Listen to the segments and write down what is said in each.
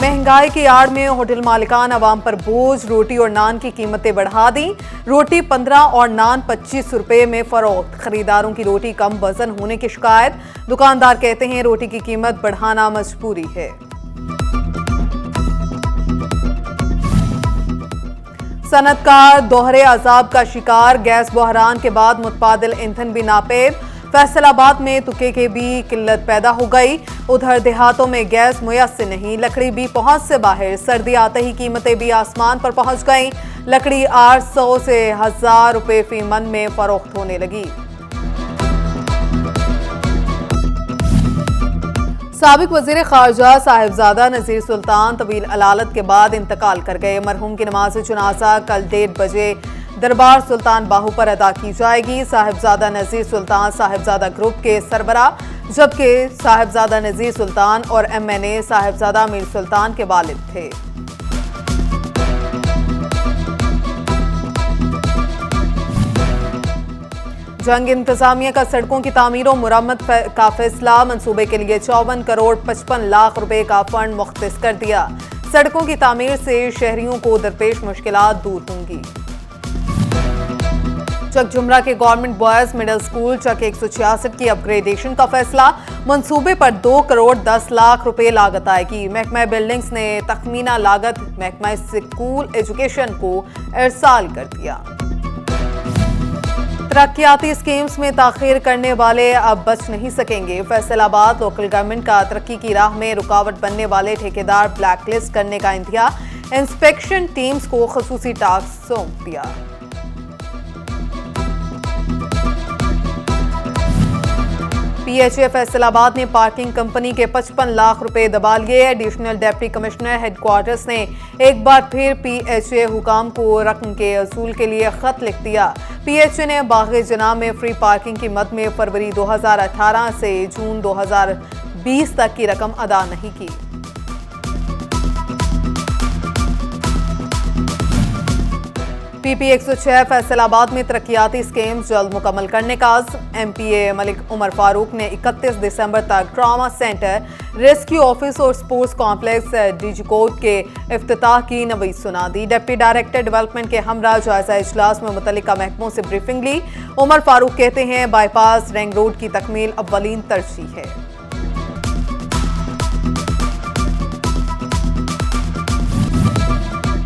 महंगाई की आड़ में होटल मालिकान अवाम पर बोझ, रोटी और नान की कीमतें बढ़ा दी। रोटी 15 और नान 25 रुपए में फरोख्त। खरीदारों की रोटी कम वजन होने की शिकायत। दुकानदार कहते हैं रोटी की कीमत बढ़ाना मजबूरी है। सनतकार दोहरे अजाब का शिकार। गैस बहरान के बाद मुतबादिल ईंधन भी नापेद। फैसलाबाद में तुक्के की भी किल्लत पैदा हो गई। उधर देहातों में गैस मुयस्सर नहीं, लकड़ी भी पहुंच से बाहर। सर्दी आते ही कीमतें भी आसमान पर पहुंच गईं। लकड़ी 800 से 1000 रुपए फी मन में फरोख्त होने लगी। साबिक वजीर खारजा साहिबजादा नजीर सुल्तान तवील अलालत के बाद इंतकाल कर गए। मरहूम की नमाज जनाजा कल 1:30 बजे दरबार सुल्तान बाहू पर अदा की जाएगी। साहिबजादा नजीर सुल्तान साहिबजादा ग्रुप के सरबरा, जबकि साहिबजादा नजीर सुल्तान और MNA साहिबजादा मीर सुल्तान के वालिद थे। जंग इंतजामिया का सड़कों की तामीर और मुरम्मत का फैसला। मंसूबे के लिए 54 करोड़ 55 लाख रुपए का फंड मुख्तस कर दिया। सड़कों की तामीर से शहरियों को दरपेश मुश्किलात दूर होंगी। चक झुमरा के गवर्नमेंट बॉयज मिडिल स्कूल चक 166 की अपग्रेडेशन का फैसला। मंसूबे पर 2 करोड़ 10 लाख रुपए लागत आएगी। महकमा बिल्डिंग्स ने तखमीना लागत महकमा स्कूल एजुकेशन को इरसाल कर दिया। तरक्याती स्कीम्स में ताखीर करने वाले अब बच नहीं सकेंगे। फैसलाबाद लोकल गवर्नमेंट का तरक्की की राह में रुकावट बनने वाले ठेकेदार ब्लैकलिस्ट करने का इंतहा। इंस्पेक्शन टीम्स को खुसूसी टास्क सौंप दिया। PHA फैसलाबाद ने पार्किंग कंपनी के 55 लाख रुपए दबा लिए। एडिशनल डिप्टी कमिश्नर हेडक्वार्टर्स ने एक बार फिर PHA हुकाम को रकम के असूल के लिए खत लिख दिया। PHA ने बाग़ जना में फ्री पार्किंग की मद में फरवरी 2018 से जून 2020 तक की रकम अदा नहीं की। PP 106 फैसलाबाद में तरक्याती स्कीम जल्द मुकम्मल करने का MPA मलिक उमर फारूक ने 31 दिसंबर तक ट्रामा सेंटर, रेस्क्यू ऑफिस और स्पोर्ट्स कॉम्प्लेक्स डिजिकोट के इफ्तिताह की नवीद सुना दी। डिप्टी डायरेक्टर डेवलपमेंट के हमरा जायजा इजलास में मुतल्लिका महकमों से ब्रीफिंग ली। उमर फारूक कहते हैं बाईपास रिंग रोड की तकमील अव्वलीन तरजीह है।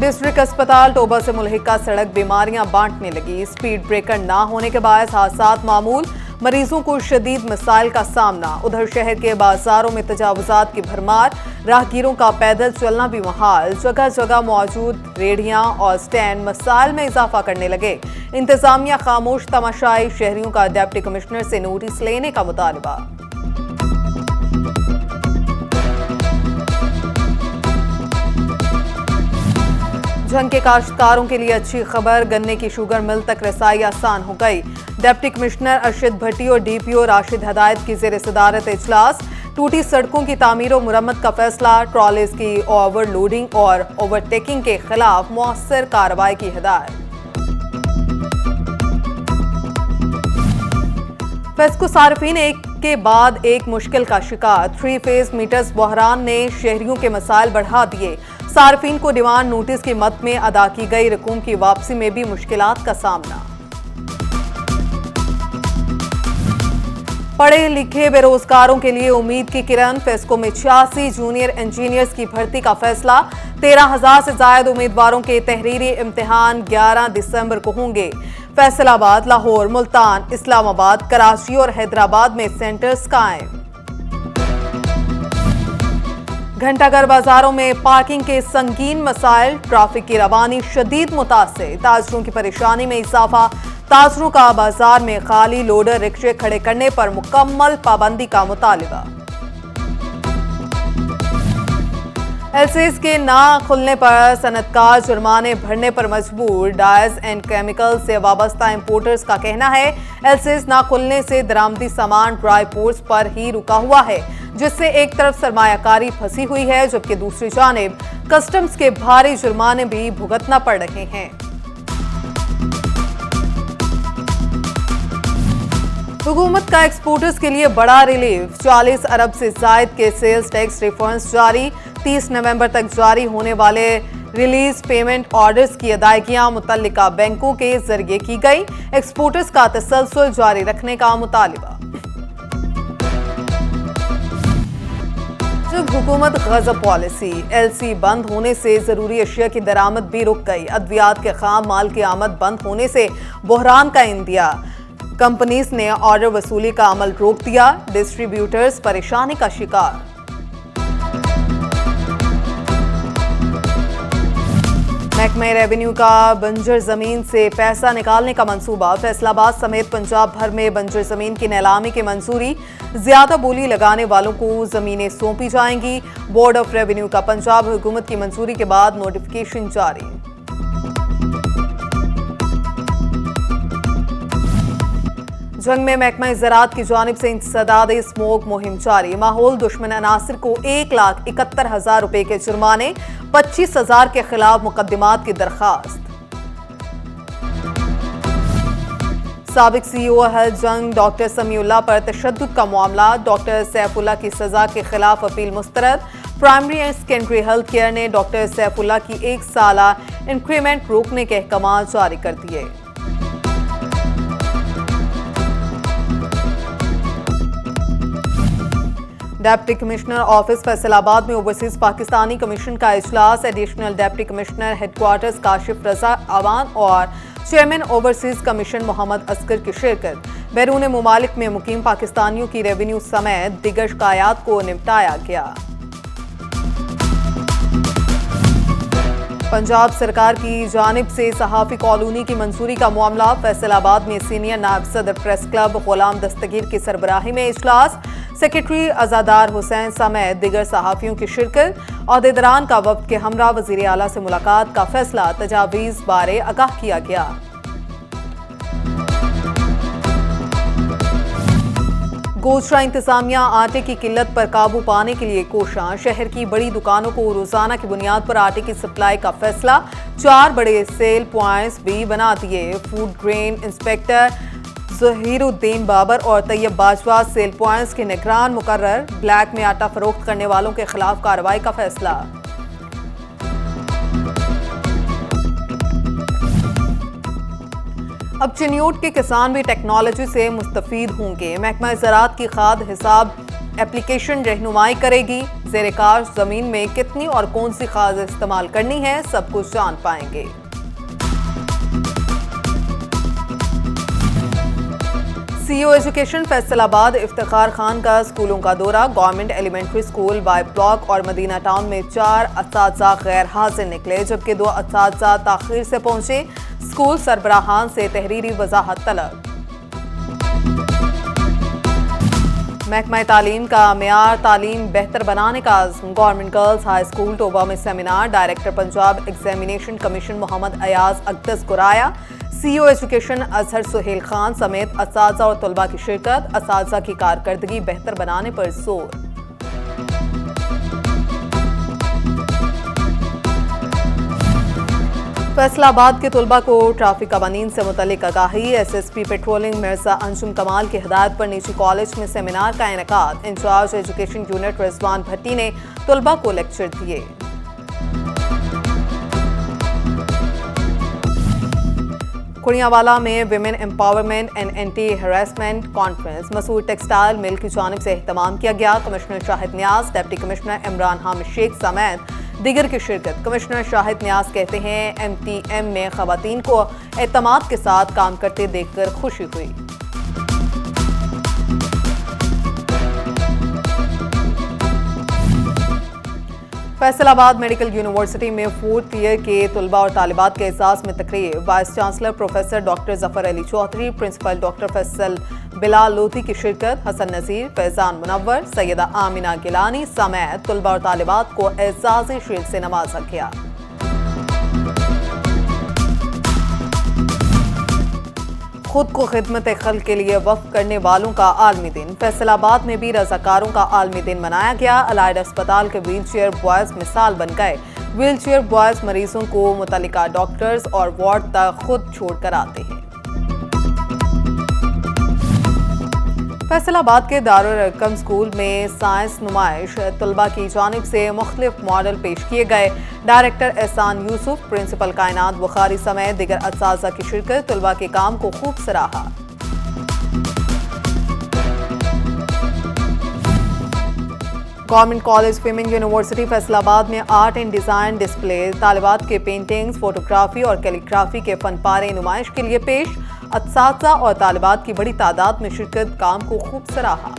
डिस्ट्रिक्ट अस्पताल टोबा से मुल्हिका सड़क बीमारियां बांटने लगी। स्पीड ब्रेकर ना होने के बाद हादसात मामूल। मरीजों को शदीद मसाइल का सामना। उधर शहर के बाजारों में तजावुजात की भरमार। राहगीरों का पैदल चलना भी मुहाल। जगह जगह मौजूद रेहड़ियां और स्टैंड मसाइल में इजाफा करने लगे। इंतजामिया खामोश तमाशाई। शहरियों का डिप्टी कमिश्नर से नोटिस लेने का मुतालबा। झंग के काश्तकारों के लिए अच्छी खबर। गन्ने की शुगर मिल तक रसाई आसान हो गई। डिप्टी कमिश्नर अरशद भट्टी और DPO राशिद हदायत की ज़ेर सदारत इजलास। टूटी सड़कों की तामीर और मुरम्मत का फैसला। ट्रॉलीज की ओवरलोडिंग और ओवरटेकिंग के खिलाफ मौसर कार्रवाई की हिदायत। फेस्को सार्फिन एक के बाद एक मुश्किल का शिकार। 3 फेज मीटर्स बहरान ने शहरियों के मसाइल बढ़ा दिए। सार्फिन को डिमांड नोटिस की मद में अदा की गई रकूम की वापसी में भी मुश्किलात का सामना। पढ़े लिखे बेरोजगारों के लिए उम्मीद की किरण। फेस्को में 86 जूनियर इंजीनियर्स की भर्ती का फैसला। 13,000 से ज्यादा उम्मीदवारों के तहरीरी इम्तिहान 11 दिसंबर को होंगे। फैसलाबाद, लाहौर, मुल्तान, इस्लामाबाद, कराची और हैदराबाद में सेंटर्स कायम। घंटाघर बाजारों में पार्किंग के संगीन मसाइल। ट्रैफिक की रवानी शदीद मुतासिर। ताजरों की परेशानी में इजाफा। ताजरों का बाजार में खाली लोडर रिक्शे खड़े करने पर मुकम्मल पाबंदी का मुतालबा। LCs के ना खुलने पर सनतकार जुर्माने भरने पर मजबूर। डायज एंड केमिकल से वाबस्ता इंपोर्टर्स का कहना है LCs ना खुलने से दरामदी सामान ड्राई पोर्ट्स पर ही रुका हुआ है, जिससे एक तरफ सरमायाकारी फंसी हुई है, जबकि दूसरी जानिब कस्टम्स के भारी जुर्माने भी भुगतना पड़ रहे हैं। हुकूमत का एक्सपोर्टर्स के लिए बड़ा रिलीफ। 40 अरब से जायद के सेल्स टैक्स रिफंड्स जारी। 30 नवंबर तक जारी होने वाले रिलीज पेमेंट ऑर्डर्स की अदायगियां मुतल्लिका बैंकों के जरिए की गई। एक्सपोर्टर्स का तसलसल जारी रखने का मुतालिबा। जब हुकूमत गजब पॉलिसी एलसी बंद होने से जरूरी अशिया की दरामद भी रुक गई। अद्वियात के खाम माल की आमद बंद होने से बहरान का इंदिया। कंपनीज ने ऑर्डर वसूली का अमल रोक दिया। डिस्ट्रीब्यूटर्स परेशानी का शिकार। महकमे रेवेन्यू का बंजर जमीन से पैसा निकालने का मंसूबा। फैसलाबाद समेत पंजाब भर में बंजर जमीन की नीलामी की मंजूरी। ज्यादा बोली लगाने वालों को जमीनें सौंपी जाएंगी। बोर्ड ऑफ रेवेन्यू का पंजाब हुकूमत की मंजूरी के बाद नोटिफिकेशन जारी। जंग में महकमा ज़राअत की जानिब से इंसदाद स्मोक मुहिम जारी। माहौल दुश्मन अनासिर को 1,71,000 रुपए के जुर्माने, 25,000 के खिलाफ मुकदमात की दरखास्त। साबिक CEO हल जंग डॉक्टर समीउल्लाह पर तशद्दुद का मामला। डॉक्टर सैफुल्लाह की सजा के खिलाफ अपील मुस्तरद। Primary and secondary health care ने डॉक्टर सैफुल्लाह की 1 साला इंक्रीमेंट रोकने के अहकाम जारी कर दिए। डिप्टी कमिश्नर ऑफिस फैसलाबाद में ओवरसीज पाकिस्तानी कमीशन का इजलास। Additional deputy commissioner headquarters Kashif Raza Awan और chairman overseas commission Mohammad Asghar की शिरकत। बैरून मुमालिक में मुकीम पाकिस्तानियों की रेवेन्यू समेत दिगर शिकायत को निपटाया गया। पंजाब सरकार की जानिब से सहाफ़ी कॉलोनी की मंजूरी का मामला। फैसलाबाद में सीनियर नायब सदर प्रेस क्लब गुलाम दस्तगीर की सरबराही में इजलास। सेक्रेटरी अजादार हुसैन समेत दिगर सहाफ़ियों की शिरकत। अहदेदारान का वक्त के हमरा वज़ीर आला से मुलाकात का फैसला। तजावीज़ बारे आगाह किया गया। गोचरा इंतजामिया आटे की किल्लत पर काबू पाने के लिए कोशां। शहर की बड़ी दुकानों को रोजाना की बुनियाद पर आटे की सप्लाई का फैसला। 4 बड़े सेल प्वाइंट्स भी बना दिए। Food grain inspector Zahiruddin Babar और तैयब बाजवा सेल प्वाइंट्स के निगरान मुकर्रर। ब्लैक में आटा फरोख्त करने वालों के खिलाफ कार्रवाई का फैसला। अब चिन्यूट के किसान भी टेक्नोलॉजी से मुस्तफीद होंगे। महकमा ज़राअत की खाद हिसाब एप्लीकेशन रहनुमाई करेगी। ज़ेर-ए-कार जमीन में कितनी और कौन सी खाद इस्तेमाल करनी है, सब कुछ जान पाएंगे। CEO एजुकेशन फैसलाबाद इफ्तिखार खान का स्कूलों का दौरा। Government elementary school Y block और मदीना टाउन में 4 असातिज़ा गैर हाजिर निकले, जबकि 2 असातिज़ा ताख़ीर से पहुंचे। स्कूल सरबराहान से तहरीरी वजाहत तलब। महकमा तालीम का मेयार तालीम बेहतर बनाने का आज़म। Government girls high school Toba में seminar. Director Punjab examination commission Mohammad Ayaz Aqdas Guraya. CEO education Azhar Sohail Khan समेत असातिज़ा और तलबा की शिरकत। असातिज़ा की कारकर्दगी बेहतर बनाने पर जोर। फैसलाबाद के तलबा को ट्रैफिक कवानीन से मुतल्लिक आगाही। SSP पेट्रोलिंग मिर्जा अंजुम कमाल की हिदायत पर निजी कॉलेज में सेमिनार का इनेकाद। Incharge education unit Rizwan Bhatti ने तलबा को लेक्चर दिए। कुड़ियावाला में women empowerment and anti harassment conference Masood textile mill की जानिब से एहतमाम किया गया। Commissioner Shahid Niaz, deputy commissioner Imran Hamid Sheikh समेत दिगर की शिरकत। कमिश्नर शाहिद न्याज कहते हैं MTM में खवातीन को एतमाद के साथ काम करते देखकर खुशी हुई। फैसलाबाद मेडिकल यूनिवर्सिटी में 4th ईयर के तलबा और तालिबात के एजाज में तकरीब। Vice chancellor professor doctor Zafar Ali Chaudhry, principal doctor Faisal Bilal Lodhi की शिरकत। हसन नज़ीर, फैजान मुनव्वर, सैयदा आमिना गिलानी समेत तलबा और तालिबात को एजाज़ी शील्ड से नवाजा गया। खुद को खिदमत खल्क के लिए वक्फ करने वालों का आलमी दिन। फैसलाबाद में भी रजाकारों का आलमी दिन मनाया गया। अलाइड अस्पताल के व्हील चेयर बॉयज मिसाल बन गए। व्हील चेयर बॉयज मरीजों को मुतल्लिका डॉक्टर्स और वार्ड तक खुद छोड़ कर आते हैं। फैसलाबाद के दारुल अरकम स्कूल में साइंस नुमाइश तलबा की जानिब से मुख्तलिफ मॉडल पेश किए गए। डायरेक्टर एहसान यूसुफ, प्रिंसिपल कायनात बुखारी समेत दीगर असातिज़ा की शिरकत तलबा के काम को खूब सराहा। Government college women university Faisalabad में आर्ट एंड डिज़ाइन डिस्प्ले, तालिबात के पेंटिंग्स, फोटोग्राफी और कैलीग्राफी के फन पारे नुमाइश के लिए पेश। असातिज़ा और तालिबात की बड़ी तादाद में शिरकत काम को खूब सराहा।